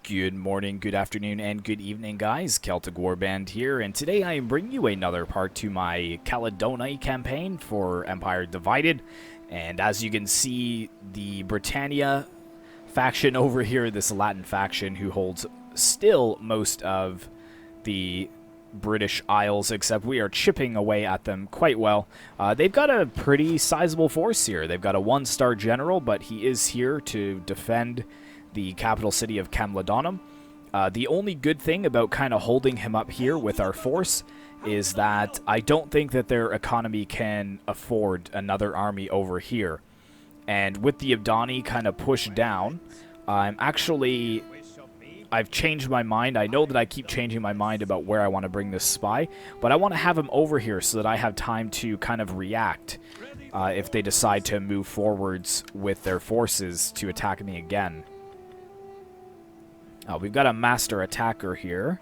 Good morning, good afternoon, and good evening, guys. Celtic Warband here, and today I am bringing you another part to my Caledonii campaign for Empire Divided. And as you can see, the Britannia faction over here, this Latin faction who holds still most of the British Isles, except we are chipping away at them quite well. They've got a pretty sizable force here. They've got a 1-star general, but he is here to defend the capital city of Camulodunum. The only good thing about kind of holding him up here with our force is that I don't think that their economy can afford another army over here. And with the Ebdani kind of pushed down, I've changed my mind. I know that I keep changing my mind about where I want to bring this spy, but I want to have him over here so that I have time to kind of react if they decide to move forwards with their forces to attack me again. We've got a master attacker here.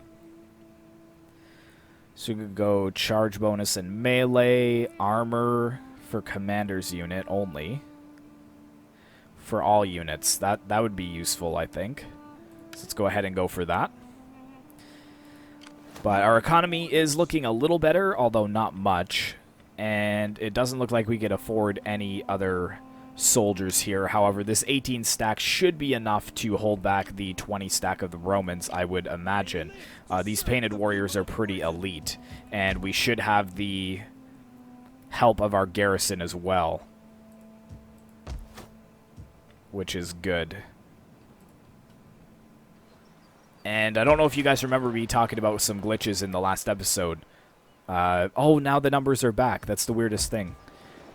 So we could go charge bonus and melee, armor for commander's unit only. For all units. That would be useful, I think. So let's go ahead and go for that. But our economy is looking a little better, although not much. And it doesn't look like we could afford any other soldiers here. However, this 18 stack should be enough to hold back the 20 stack of the Romans, I would imagine. These painted warriors are pretty elite, and we should have the help of our garrison as well, which is good. And I don't know if you guys remember me talking about some glitches in the last episode. Oh, now the numbers are back. That's the weirdest thing.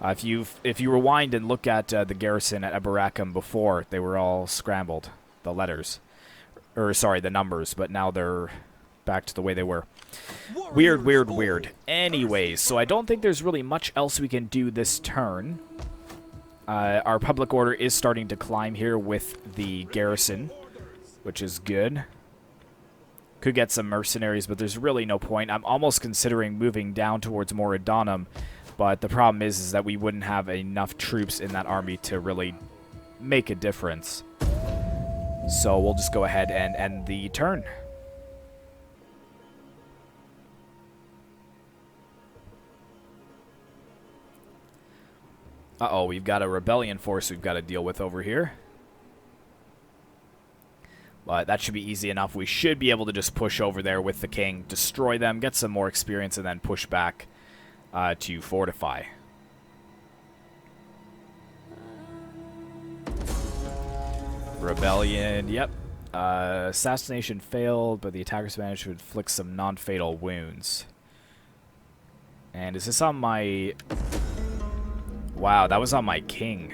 If you rewind and look at the garrison at Eberacum before, they were all scrambled, the letters. Or, sorry, the numbers, but now they're back to the way they were. Weird, weird, weird. Anyways, so I don't think there's really much else we can do this turn. Our public order is starting to climb here with the garrison, which is good. Could get some mercenaries, but there's really no point. I'm almost considering moving down towards Moradonum, but the problem is that we wouldn't have enough troops in that army to really make a difference. So we'll just go ahead and end the turn. Uh-oh, we've got a rebellion force we've got to deal with over here. But that should be easy enough. We should be able to just push over there with the king, destroy them, get some more experience, and then push back to fortify. Rebellion, yep. Assassination failed, but the attackers managed to inflict some non-fatal wounds. And is this on my... Wow, that was on my king.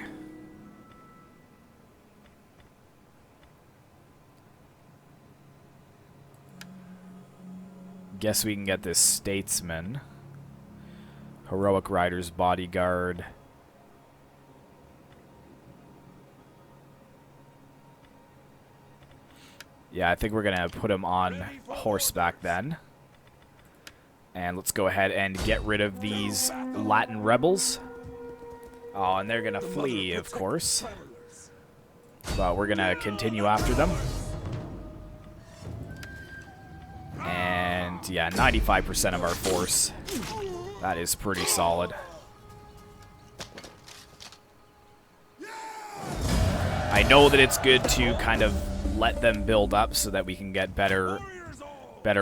Guess we can get this statesman. Heroic Rider's bodyguard. Yeah, I think we're going to put him on horseback then. And let's go ahead and get rid of these Latin rebels. Oh, and they're going to flee, of course. But we're going to continue after them. And yeah, 95% of our force. That is pretty solid. I know that it's good to kind of let them build up so that we can get better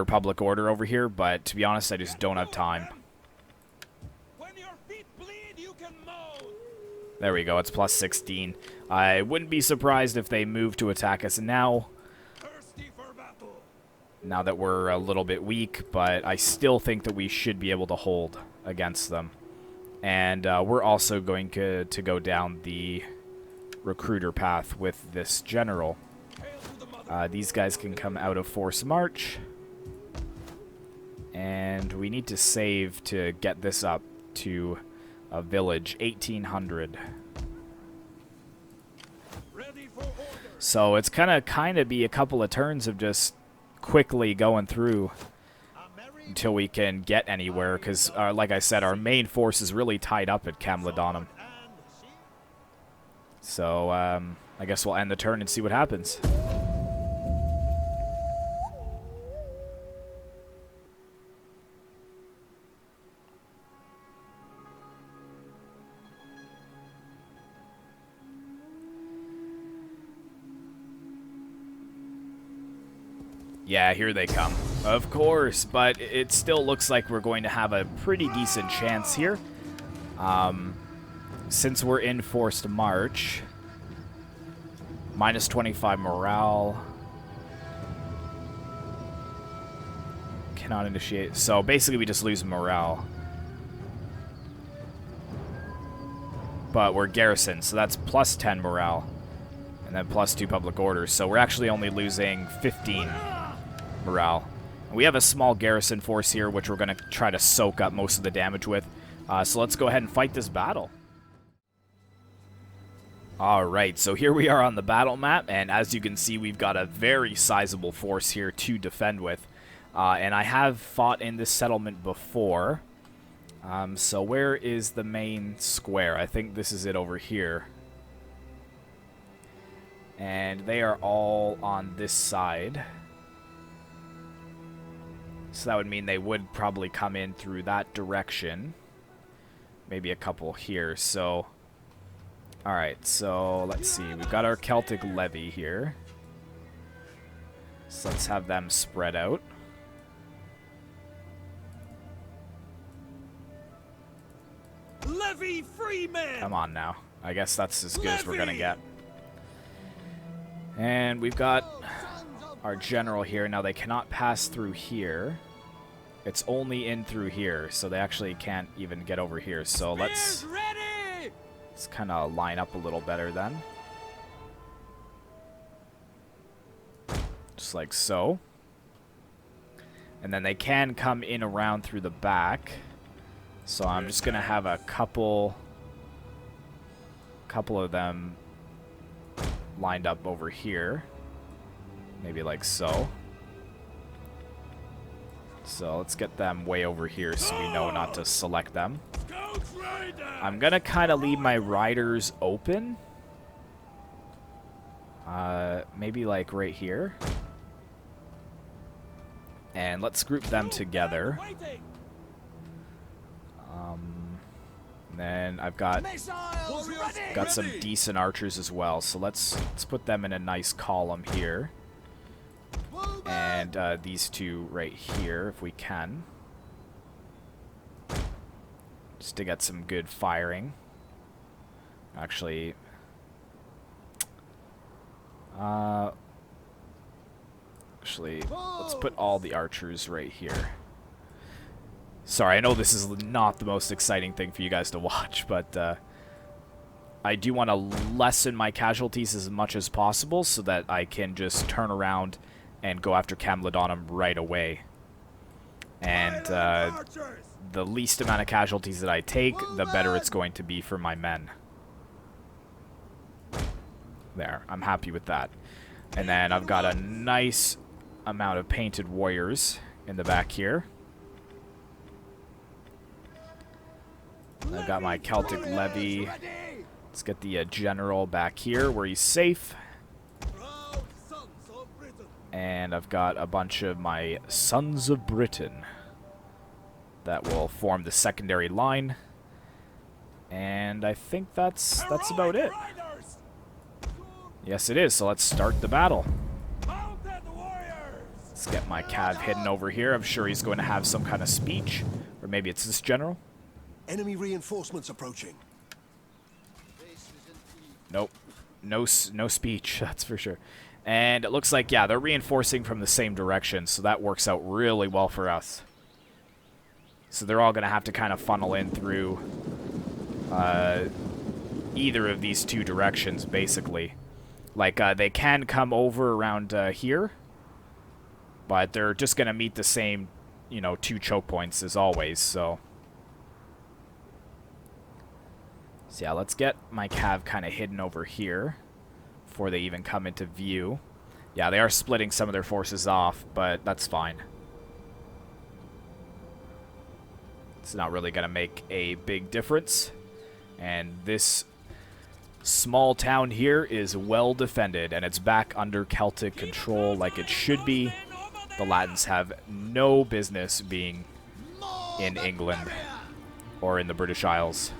public order over here, but to be honest, I just don't have time. There we go, it's plus 16. I wouldn't be surprised if they move to attack us now that we're a little bit weak, but I still think that we should be able to hold against them. And we're also going to go down the recruiter path with this general. These guys can come out of force march. And we need to save to get this up to a village, 1800. So it's kind of be a couple of turns of just quickly going through until we can get anywhere, because like I said, our main force is really tied up at Camulodunum. So I guess we'll end the turn and see what happens. Yeah, here they come. Of course, but it still looks like we're going to have a pretty decent chance here. Since we're in forced march. Minus 25 morale. Cannot initiate. So basically we just lose morale. But we're garrisoned, so that's plus 10 morale. And then plus 2 public orders. So we're actually only losing 15 morale. And we have a small garrison force here, which we're going to try to soak up most of the damage with. So let's go ahead and fight this battle. Alright, so here we are on the battle map, and as you can see, we've got a very sizable force here to defend with. And I have fought in this settlement before. So where is the main square? I think this is it over here. And they are all on this side. So that would mean they would probably come in through that direction. Maybe a couple here, so... Alright, so let's see. We've got our Celtic levy here. So let's have them spread out. Levy freemen! Come on now. I guess that's as good as we're gonna get. And we've got our general here. Now they cannot pass through here. It's only in through here, so they actually can't even get over here. So let's kind of line up a little better then. Just like so. And then they can come in around through the back. So I'm just going to have a couple of them lined up over here. Maybe like so. So let's get them way over here so we know not to select them. I'm going to kind of leave my riders open. Maybe like right here. And let's group them together. Then I've got some decent archers as well. So let's put them in a nice column here. And these two right here, if we can. Just to get some good firing. Actually, let's put all the archers right here. Sorry, I know this is not the most exciting thing for you guys to watch, but I do want to lessen my casualties as much as possible so that I can just turn around and go after Camulodunum right away. And the least amount of casualties that I take, the better it's going to be for my men. There, I'm happy with that. And then I've got a nice amount of painted warriors in the back here. I've got my Celtic levy. Let's get the general back here where he's safe. And I've got a bunch of my Sons of Britain that will form the secondary line. And I think that's about it. Yes, it is. So let's start the battle. Let's get my cav hidden over here. I'm sure he's going to have some kind of speech. Or maybe it's this general. Enemy reinforcements approaching. Nope. No speech, that's for sure. And it looks like, yeah, they're reinforcing from the same direction, so that works out really well for us. So they're all going to have to kind of funnel in through either of these two directions, basically. Like, they can come over around here, but they're just going to meet the same, you know, two choke points as always, so... So yeah, let's get my cav kind of hidden over here before they even come into view. Yeah, they are splitting some of their forces off, but that's fine. It's not really going to make a big difference. And this small town here is well defended, and it's back under Celtic control like it should be. The Latins have no business being in England or in the British Isles.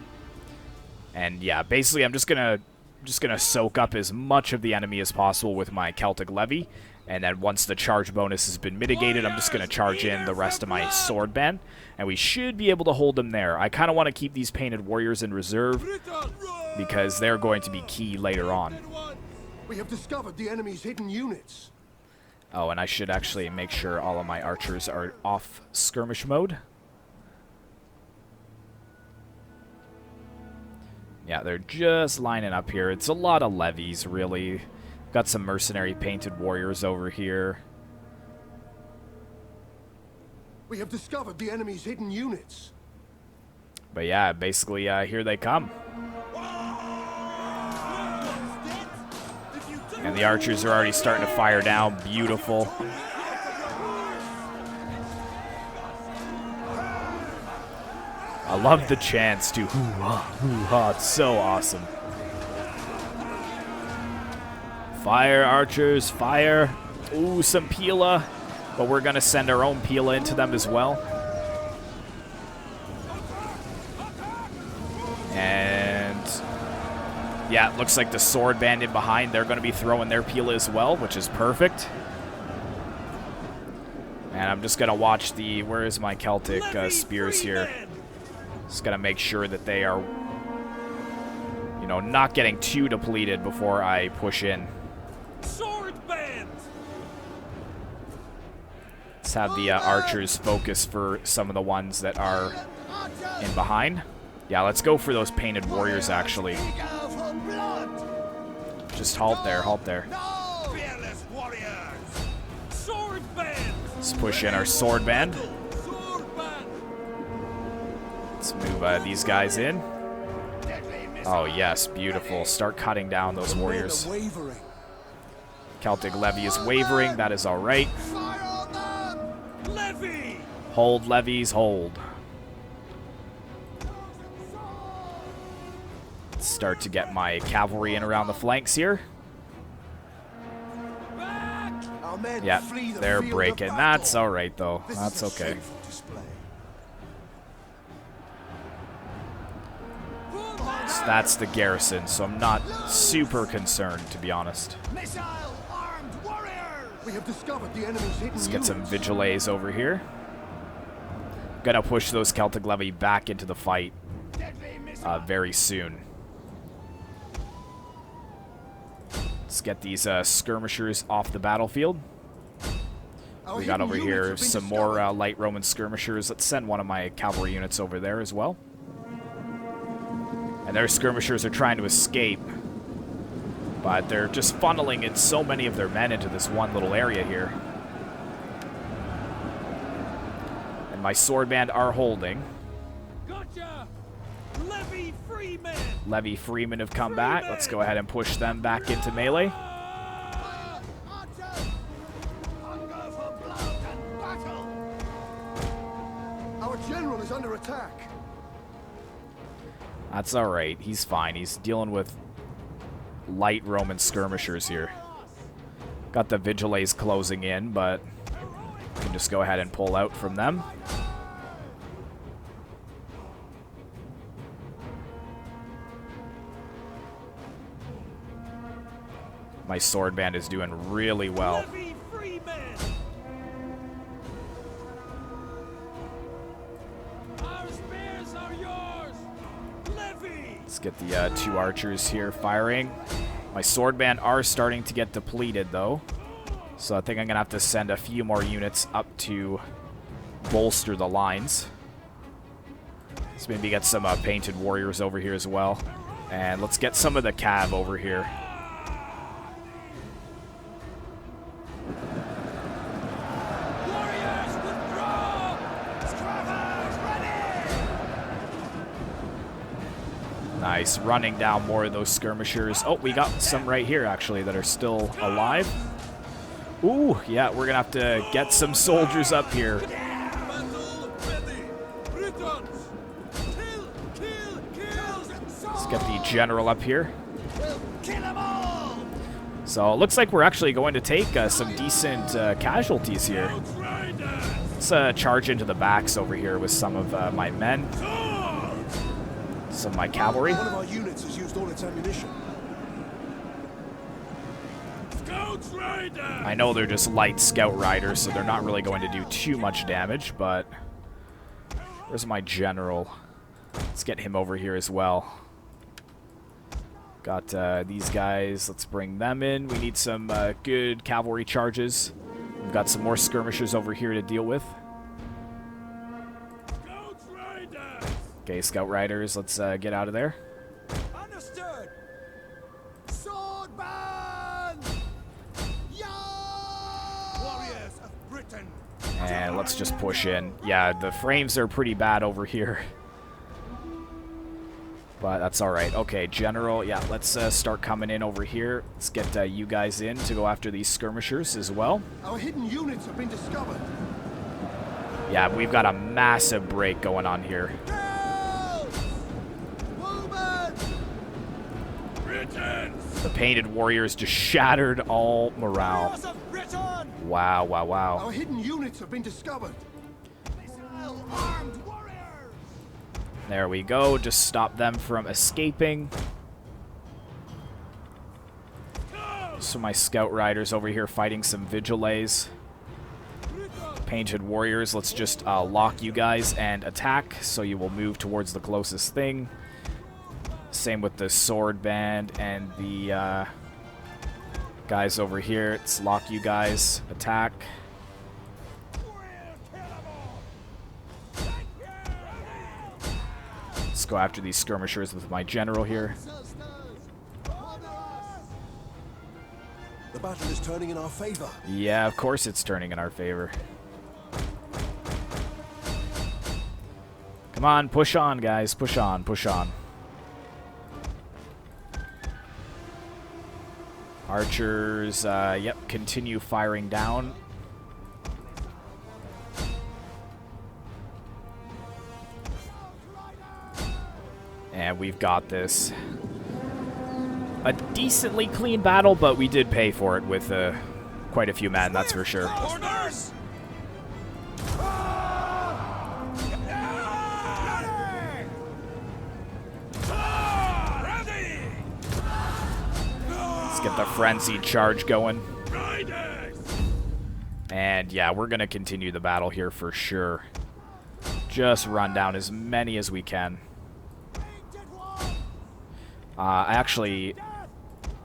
And yeah, basically I'm just gonna soak up as much of the enemy as possible with my Celtic levy, And then once the charge bonus has been mitigated, I'm just going to charge in the rest of my sword band. And we should be able to hold them there. I kind of want to keep these painted warriors in reserve because they're going to be key later on. We have discovered the enemy's hidden units. Oh, and I should actually make sure all of my archers are off skirmish mode. Yeah, they're just lining up here. It's a lot of levies, really. Got some mercenary painted warriors over here. We have discovered the enemy's hidden units. But yeah, basically, here they come. And the archers are already starting to fire down. Beautiful. I love the chants too. Hoo-ha, hoo-ha. It's so awesome. Fire, archers, fire. Ooh, some Pila. But we're going to send our own Pila into them as well. And yeah, it looks like the sword band in behind, they're going to be throwing their Pila as well, which is perfect. And I'm just going to watch the, where is my Celtic spears here? Just got to make sure that they are, you know, not getting too depleted before I push in. Sword band. Let's have the archers focus for some of the ones that are in behind. Yeah, let's go for those painted warriors, actually. Just halt there, halt there. Let's push in our sword band. Let's move these guys in. Oh, yes, beautiful. Start cutting down those warriors. Celtic levy is wavering. That is all right. Hold, levies, hold. Let's start to get my cavalry in around the flanks here. Yeah, they're breaking. That's all right, though. That's okay. So that's the garrison, so I'm not super concerned, to be honest. Let's get some vigilés over here. Gonna push those Celtic levy back into the fight very soon. Let's get these skirmishers off the battlefield. We got over here some more light Roman skirmishers. Let's send one of my cavalry units over there as well. And their skirmishers are trying to escape, but they're just funneling in so many of their men into this one little area here. And my sword band are holding. Gotcha. Levy Freeman. Levy Freeman have come back. Let's go ahead and push them back into melee. Our general is under attack. That's all right. He's fine. He's dealing with light Roman skirmishers here. Got the vigilés closing in, but we can just go ahead and pull out from them. My sword band is doing really well. Let's get the two archers here firing. My sword band are starting to get depleted, though. So I think I'm going to have to send a few more units up to bolster the lines. Let's maybe get some painted warriors over here as well. And let's get some of the cav over here. Nice, running down more of those skirmishers. Oh, we got some right here, actually, that are still alive. Ooh, yeah, we're going to have to get some soldiers up here. Let's get the general up here. So it looks like we're actually going to take some decent casualties here. Let's charge into the backs over here with some of my men. Some of my cavalry. One of our units has used all its ammunition. I know they're just light scout riders, so they're not really going to do too much damage, but... Where's my general? Let's get him over here as well. Got these guys. Let's bring them in. We need some good cavalry charges. We've got some more skirmishers over here to deal with. Okay, scout riders, let's get out of there. Understood. Swordman! Warriors of Britain. And let's just push in. Yeah, the frames are pretty bad over here. But that's alright. Okay, general, yeah, let's start coming in over here. Let's get you guys in to go after these skirmishers as well. Our hidden units have been discovered. Yeah, we've got a massive break going on here. The painted warriors just shattered all morale. Wow, wow, wow. Our hidden units have been discovered. Armed warriors. There we go. Just stop them from escaping. So my scout riders over here fighting some vigiles. Painted warriors, let's just lock you guys and attack, so you will move towards the closest thing. Same with the sword band and the guys over here. Let's lock you guys, attack. Let's go after these skirmishers with my general here. The battle is turning in our favor. Yeah, of course it's turning in our favor. Come on, push on, guys. Push on, push on. Archers, yep, continue firing down. And we've got this. A decently clean battle, but we did pay for it with quite a few men, that's for sure. Orders! Let's get the frenzied charge going. And yeah, we're going to continue the battle here for sure. Just run down as many as we can. I actually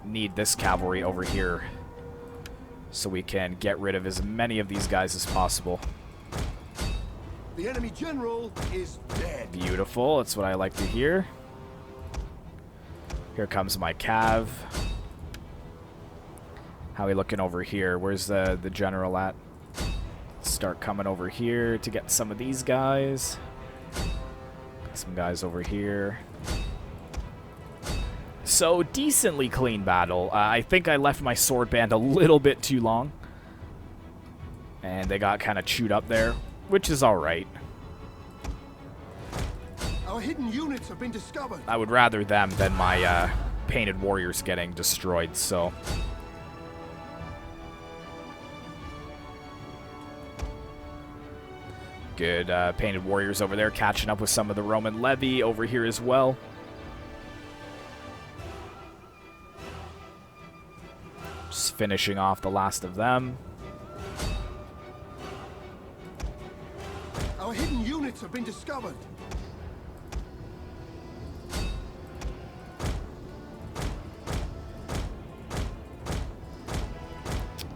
need this cavalry over here so we can get rid of as many of these guys as possible. The enemy general is dead. Beautiful, that's what I like to hear. Here comes my cav. How are we looking over here? Where's the general at? Start coming over here to get some of these guys. Got some guys over here. So, decently clean battle. I think I left my sword band a little bit too long. And they got kind of chewed up there, which is alright. Our hidden units have been discovered. I would rather them than my painted warriors getting destroyed, so... Good painted warriors over there catching up with some of the Roman levy over here as well. Just finishing off the last of them. Our hidden units have been discovered.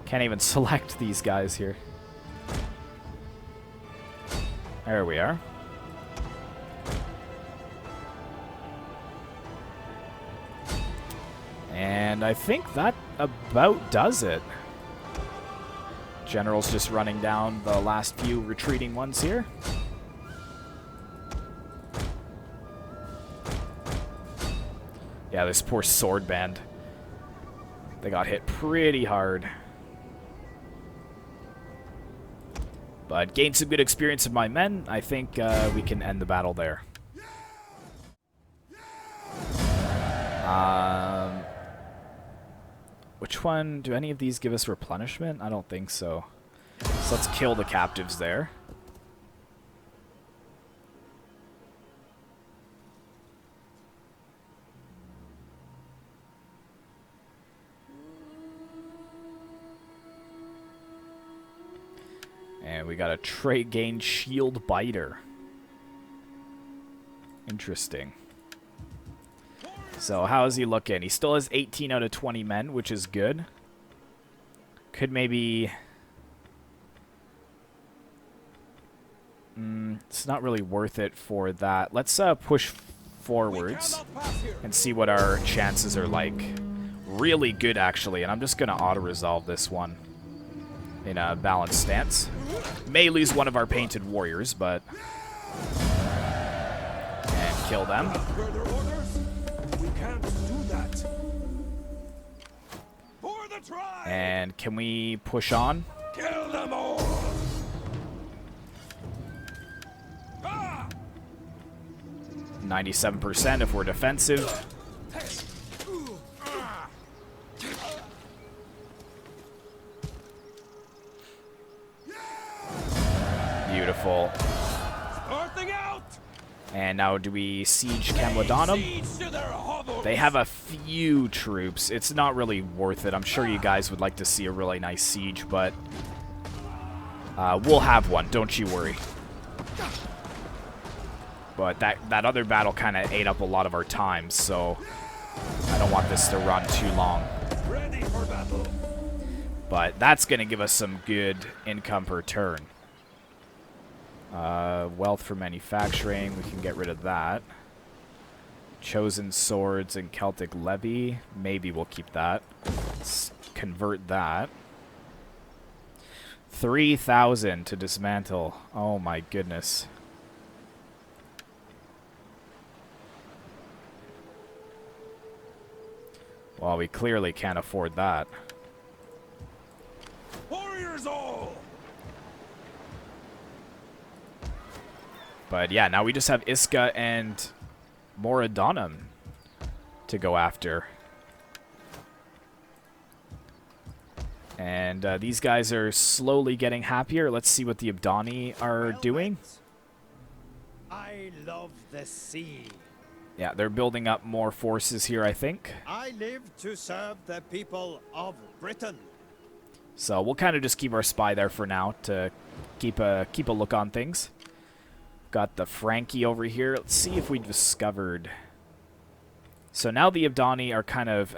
Can't even select these guys here. There we are. And I think that about does it. General's just running down the last few retreating ones here. Yeah, this poor sword band. They got hit pretty hard. But gained some good experience of my men. I think we can end the battle there. Which one? Do any of these give us replenishment? I don't think so. So let's kill the captives there. And we got a trait gain shield biter. Interesting. So how is he looking? He still has 18 out of 20 men, which is good. Could maybe... it's not really worth it for that. Let's push forwards and see what our chances are like. Really good, actually. And I'm just going to auto-resolve this one in a balanced stance. May lose one of our painted warriors, but... and kill them. And can we push on? Kill them all! 97% if we're defensive. Beautiful. And now do we siege Camulodunum? They have a few troops. It's not really worth it. I'm sure you guys would like to see a really nice siege, but we'll have one, don't you worry. But that other battle kind of ate up a lot of our time, so I don't want this to run too long. Ready for battle. But that's going to give us some good income per turn. Wealth for manufacturing, we can get rid of that. Chosen swords and Celtic levy, maybe we'll keep that. Let's convert that. 3,000 to dismantle. Oh my goodness. Well, we clearly can't afford that. Warriors all! But yeah, now we just have Iska and Moradonum to go after. And these guys are slowly getting happier. Let's see what the Ebdani are doing. I love the sea. Yeah, they're building up more forces here, I think. I live to serve the people of Britain. So we'll kind of just keep our spy there for now to keep a look on things. Got the Frankie over here. Let's see if we discovered. So now the Ebdani are kind of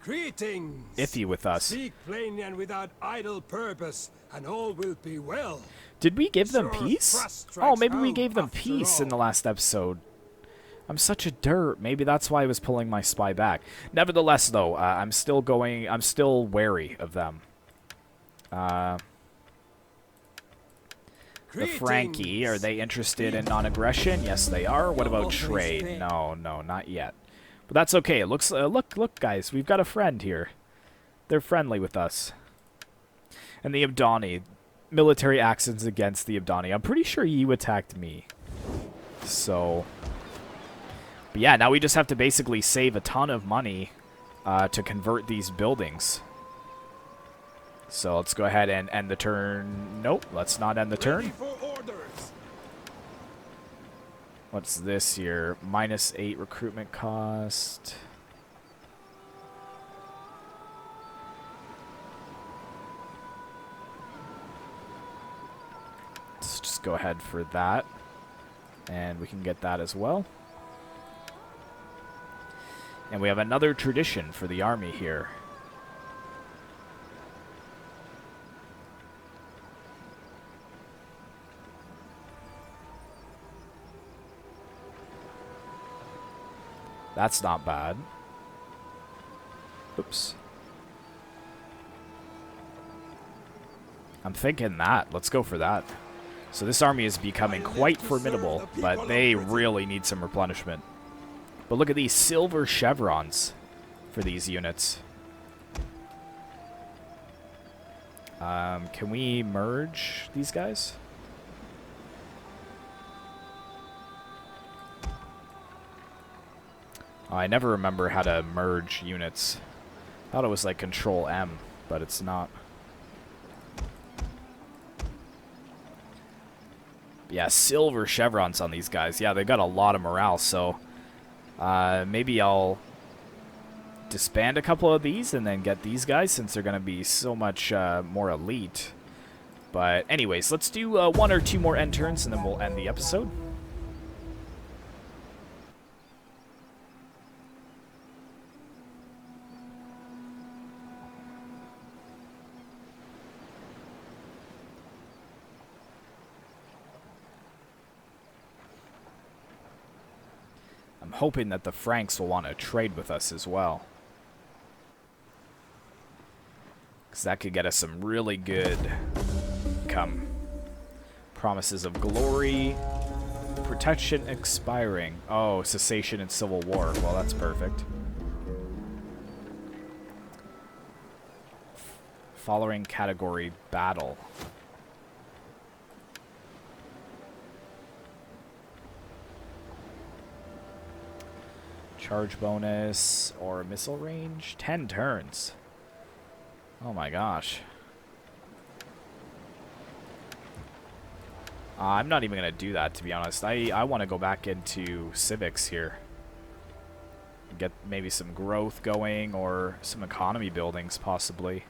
Greetings. iffy with us. Speak plainly and without idle purpose, and all will be well. Did we give them Sir, peace? thrust Oh, strikes maybe we home gave them after peace in the all. last episode. I'm such a dirt. Maybe that's why I was pulling my spy back. Nevertheless, though, I'm still wary of them. The Frankie, are they interested in non-aggression? Yes, they are. What about trade? No, not yet. But that's okay. It looks, look, guys, we've got a friend here. They're friendly with us. And the Ebdani, military actions against the Ebdani. I'm pretty sure you attacked me. So, but yeah, now we just have to basically save a ton of money to convert these buildings. So let's go ahead and end the turn. Nope, let's not end the turn. What's this here? -8 recruitment cost. Let's just go ahead for that. And we can get that as well. And we have another tradition for the army here. That's not bad. Oops. I'm thinking that. Let's go for that. So this army is becoming quite formidable, but they really need some replenishment. But look at these silver chevrons for these units. Can we merge these guys? Oh, I never remember how to merge units. I thought it was like Control M, but it's not. Yeah, silver chevrons on these guys. Yeah, they got a lot of morale, so maybe I'll disband a couple of these and then get these guys since they're going to be so much more elite. But anyways, let's do 1 or 2 more end turns, and then we'll end the episode. I'm hoping that the Franks will want to trade with us as well. Because that could get us some really good income. Promises of glory. Protection expiring. Oh, cessation and civil war. Well, that's perfect. Following category battle. Charge bonus or missile range. 10 turns. Oh my gosh. I'm not even going to do that, to be honest. I want to go back into civics here. Get maybe some growth going or some economy buildings, possibly.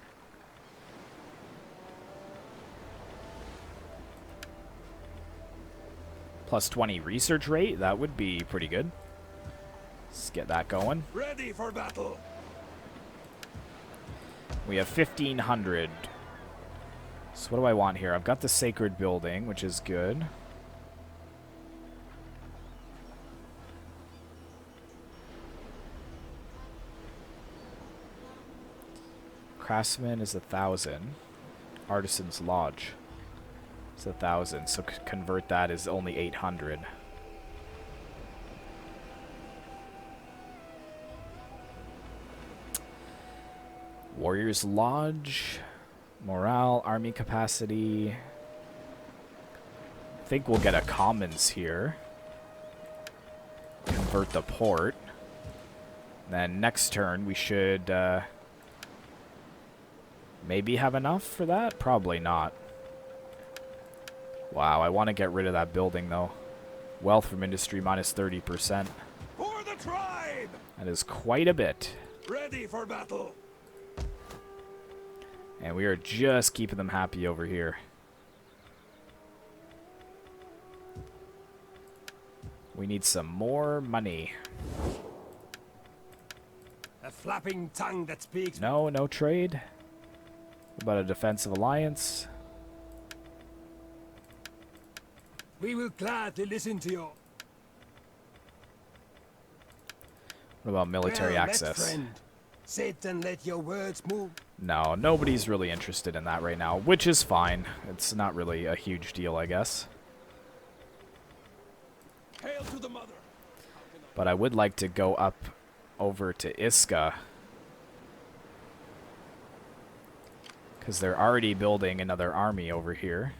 Plus 20 research rate. That would be pretty good. Let's get that going. Ready for battle. We have 1,500. So what do I want here? I've got the sacred building, which is good. Craftsman is 1,000. Artisan's Lodge is 1,000. So convert that is only 800. Warriors Lodge, morale, army capacity. I think we'll get a commons here. Convert the port. Then next turn we should maybe have enough for that? Probably not. Wow, I want to get rid of that building though. Wealth from industry minus 30%. For the tribe. That is quite a bit. Ready for battle. And we are just keeping them happy over here. We need some more money. A flapping tongue that speaks. No, no trade. What about a defensive alliance? We will gladly listen to you. What about military Well met, access? friend. Sit and let your words move. No, nobody's really interested in that right now, which is fine. It's not really a huge deal, I guess. Hail to the mother. But I would like to go up over to Iska. Because they're already building another army over here.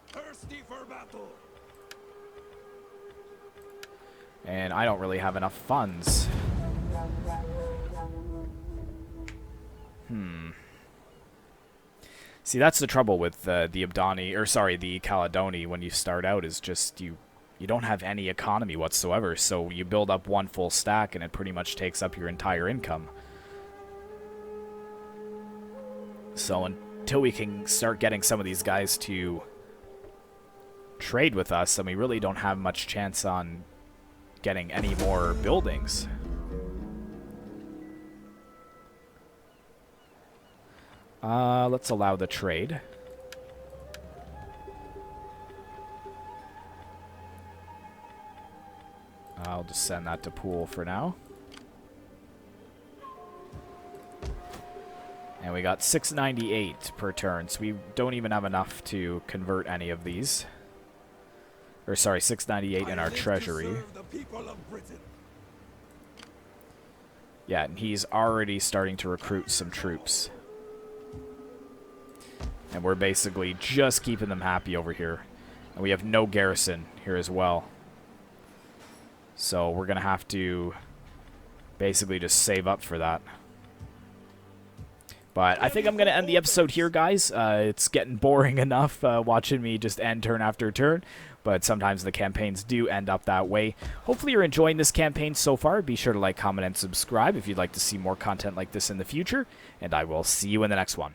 Thirsty for battle. And I don't really have enough funds. See, that's the trouble with the Ebdani, or sorry, the Caledonii when you start out, is just you don't have any economy whatsoever, so you build up one full stack and it pretty much takes up your entire income. So until we can start getting some of these guys to trade with us, then we really don't have much chance on getting any more buildings. Let's allow the trade. I'll just send that to pool for now. And we got 698 per turn, so we don't even have enough to convert any of these. Or sorry, 698 in our treasury. The people of Britain. Yeah, and he's already starting to recruit some troops. And we're basically just keeping them happy over here. And we have no garrison here as well. So we're going to have to basically just save up for that. But I think I'm going to end the episode here, guys. It's getting boring enough watching me just end turn after turn. But sometimes the campaigns do end up that way. Hopefully you're enjoying this campaign so far. Be sure to like, comment, and subscribe if you'd like to see more content like this in the future. And I will see you in the next one.